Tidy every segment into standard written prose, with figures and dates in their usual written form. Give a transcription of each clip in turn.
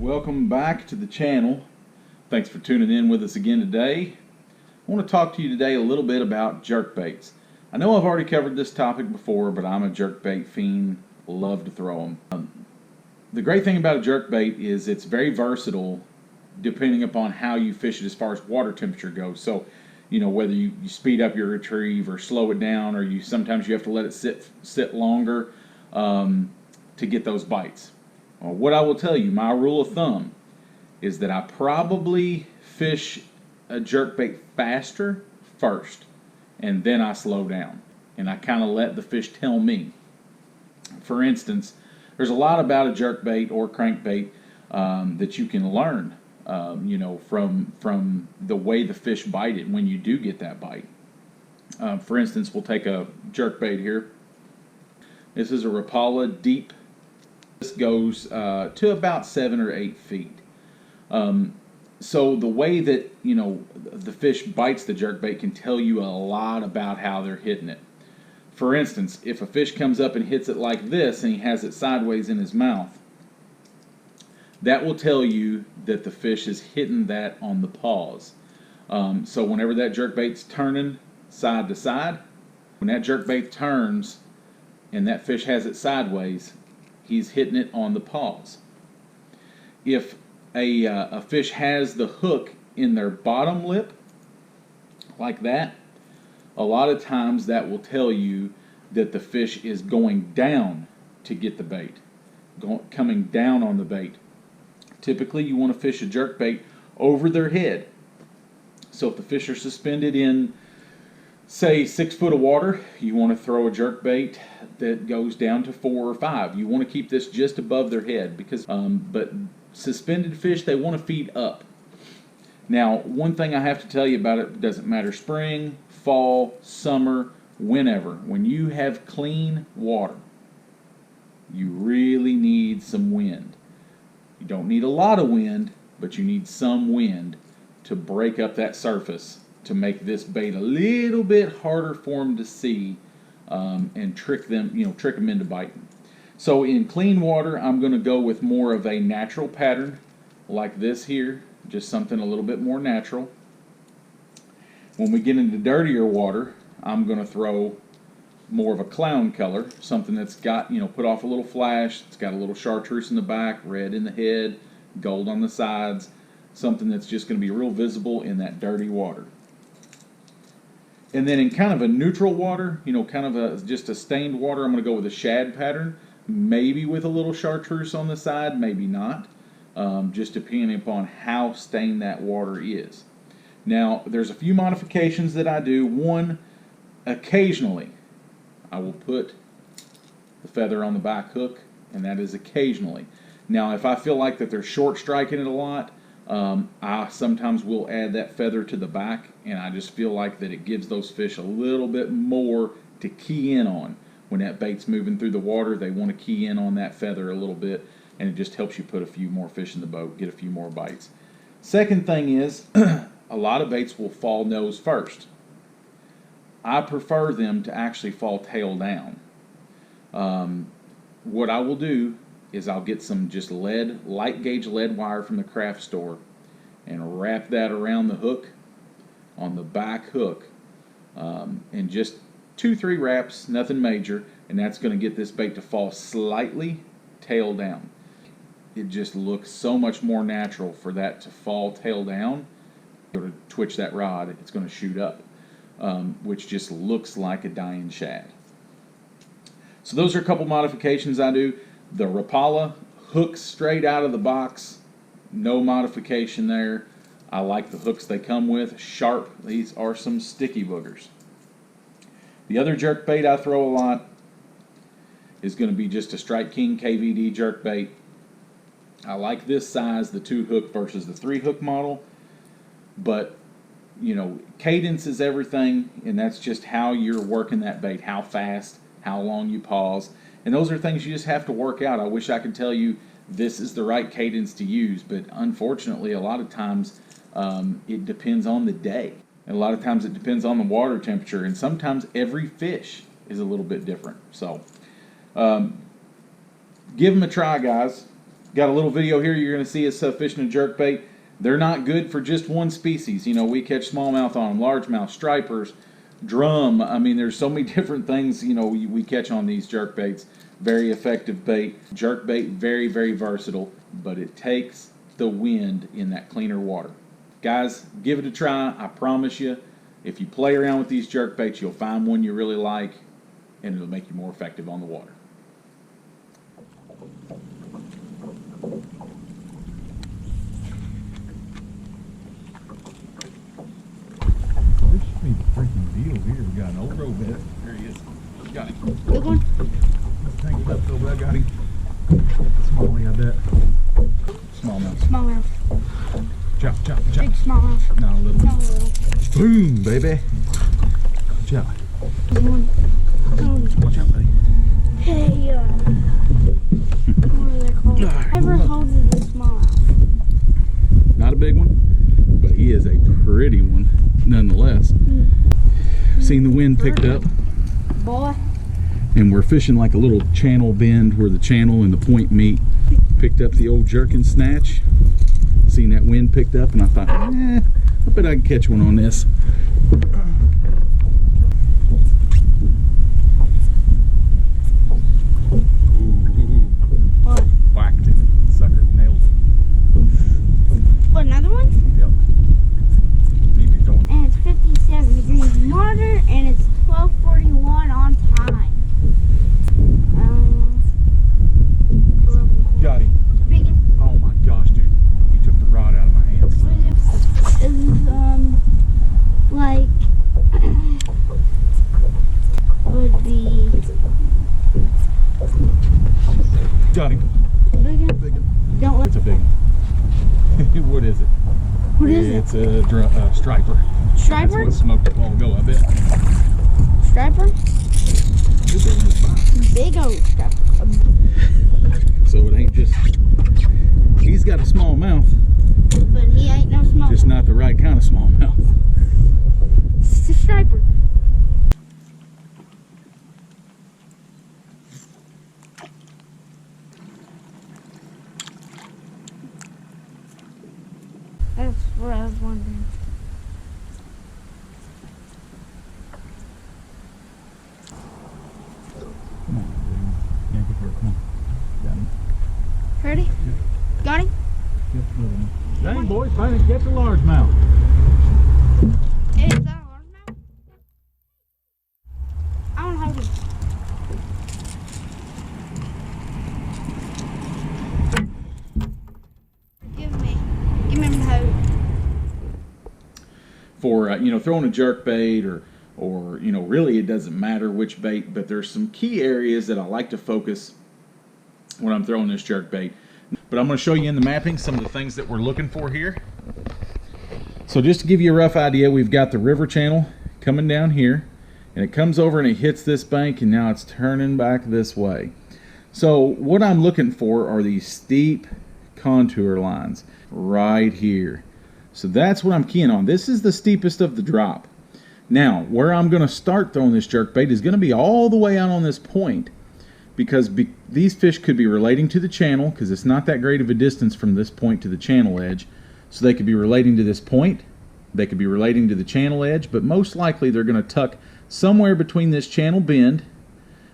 welcome back to the channel. Thanks for tuning in with us again today. I want to talk to you today a little bit about jerkbaits. I know I've already covered this topic before, but I'm a jerkbait fiend, love to throw them. The great thing about a jerkbait is it's very versatile depending upon how you fish it as far as water temperature goes. So, you know, whether you speed up your retrieve or slow it down, or sometimes you have to let it sit longer to get those bites. Well, what I will tell you, my rule of thumb, is that I probably fish a jerkbait faster first, and then I slow down, and I kind of let the fish tell me. For instance, there's a lot about a jerkbait or crankbait that you can learn, you know, from the way the fish bite it when you do get that bite. For instance, we'll take a jerkbait here. This is a Rapala deep. This goes to about 7 or 8 feet. So the way that, you know, the fish bites the jerkbait can tell you a lot about how they're hitting it. For instance, if a fish comes up and hits it like this and he has it sideways in his mouth, that will tell you that the fish is hitting that on the paws. So whenever that jerkbait's turning side to side, when that jerkbait turns and that fish has it sideways, he's hitting it on the paws. If a fish has the hook in their bottom lip, like that, a lot of times that will tell you that the fish is going down to get the bait, coming down on the bait. Typically, you want to fish a jerkbait over their head. So if the fish are suspended in, say, 6 foot of water, you want to throw a jerkbait that goes down to 4 or 5. You want to keep this just above their head, because but suspended fish, they want to feed up. Now, one thing I have to tell you about it, doesn't matter spring, fall, summer, whenever, when you have clean water, you really need some wind. You don't need a lot of wind, but you need some wind to break up that surface, to make this bait a little bit harder for them to see and trick them into biting. So in clean water, I'm going to go with more of a natural pattern like this here, just something a little bit more natural. When we get into dirtier water, I'm going to throw more of a clown color, something that's got, you know, put off a little flash, it's got a little chartreuse in the back, red in the head, gold on the sides, something that's just going to be real visible in that dirty water. And then in kind of a neutral water, you know, kind of just a stained water, I'm going to go with a shad pattern, maybe with a little chartreuse on the side, maybe not, just depending upon how stained that water is. Now, there's a few modifications that I do. One, occasionally, I will put the feather on the back hook, and that is occasionally. Now, if I feel like that they're short striking it a lot, I sometimes will add that feather to the back, and I just feel like that it gives those fish a little bit more to key in on. When that bait's moving through the water, they want to key in on that feather a little bit, and it just helps you put a few more fish in the boat, get a few more bites. Second thing is, a lot of baits will fall nose first. I prefer them to actually fall tail down. What I will do is I'll get some just light gauge lead wire from the craft store and wrap that around the hook, on the back hook, and just 2-3 wraps, nothing major, and that's going to get this bait to fall slightly tail down. It just looks so much more natural for that to fall tail down. Go to twitch that rod, it's going to shoot up, which just looks like a dying shad. So those are a couple modifications I do. The Rapala hooks straight out of the box, no modification there. I like the hooks they come with, sharp. These are some sticky boogers. The other jerkbait I throw a lot is going to be just a Strike King KVD jerkbait. I like this size, the 2-hook versus the 3-hook model, but you know, cadence is everything, and that's just how you're working that bait, how fast, how long you pause, and those are things you just have to work out. I wish I could tell you this is the right cadence to use, but unfortunately a lot of times it depends on the day, and a lot of times it depends on the water temperature, and sometimes every fish is a little bit different. So give them a try, guys. Got a little video here. You're going to see us fishing a jerkbait. They're not good for just one species. You know, we catch smallmouth on them, largemouth, stripers, drum. I mean, there's so many different things, you know, we catch on these jerkbaits. Very effective bait. Jerkbait, very, very versatile, but it takes the wind in that cleaner water. Guys, give it a try. I promise you, if you play around with these jerkbaits, you'll find one you really like, and it'll make you more effective on the water. This should be the freaking deal here. We got an old roadhead. There he is. Got him. Good one. Let's hang it up though, but I got him. Smallie, I bet. Smallmouth. Smallmouth. Chop, chop, chop. Big smallmouth. No, little. No, little. Boom, baby. Chop. Good one. Watch out, buddy. Hey, what are they called? Whoever holds it is smallmouth. Not a big one, but he is a pretty one nonetheless. Seen the wind picked up. Boy. And we're fishing like a little channel bend where the channel and the point meet. Picked up the old jerkin snatch. Seen that wind picked up, and I thought, I bet I can catch one on this. What? Whacked it. Sucker nailed it. What, another one? Yep. Maybe throwing. And it's 57 degrees monitor, and it's 12:41 on time. Got him. Big. Oh my gosh, dude. He took the rod out of my hands. Is like would be Got him. bigger. Big one. Don't let. It's a big one. What is it? What is it? It's a striper. Striper? That's what smoked a while ago, I bet. Striper? This one is fine. Big old striper. So it ain't just, he's got a small mouth, But he ain't no small. just not the right kind of small mouth. It's a striper. That's what I was wondering. Come on, dude. Yank it for it. Come on. Got him. Ready? Got him? Get the little one. Dang, boys, finally get the largemouth. Hey, is that a largemouth? I want to hold him. Give me the hoe. For you know, throwing a jerk bait or you know, really it doesn't matter which bait, but there's some key areas that I like to focus when I'm throwing this jerk bait. But I'm going to show you in the mapping some of the things that we're looking for here. So just to give you a rough idea, we've got the river channel coming down here, and it comes over and it hits this bank, and now it's turning back this way. So what I'm looking for are these steep contour lines right here. So that's what I'm keying on. This is the steepest of the drop. Now, where I'm going to start throwing this jerkbait is going to be all the way out on this point, because these fish could be relating to the channel, because it's not that great of a distance from this point to the channel edge. So they could be relating to this point, they could be relating to the channel edge, but most likely they're going to tuck somewhere between this channel bend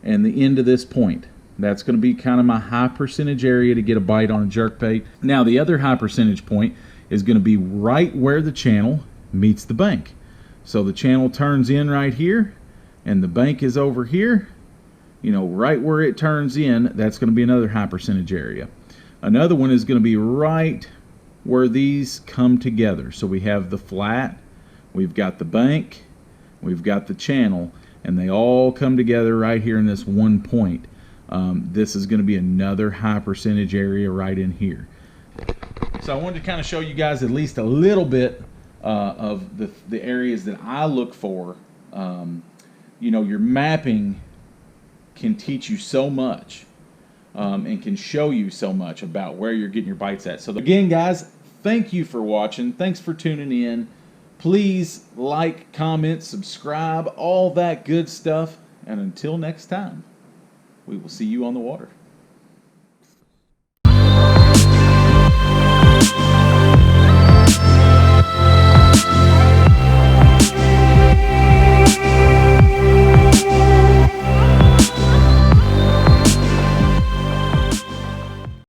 and the end of this point. That's going to be kind of my high percentage area to get a bite on a jerkbait. Now the other high percentage point is going to be right where the channel meets the bank. So the channel turns in right here, and the bank is over here. You know, right where it turns in, that's going to be another high percentage area. Another one is going to be right where these come together. So we have the flat, we've got the bank, we've got the channel, and they all come together right here in this one point. This is going to be another high percentage area right in here. So I wanted to kind of show you guys at least a little bit of the areas that I look for. You know, your mapping can teach you so much and can show you so much about where you're getting your bites at. So again, guys, thank you for watching. Thanks for tuning in. Please like, comment, subscribe, all that good stuff. And until next time, we will see you on the water.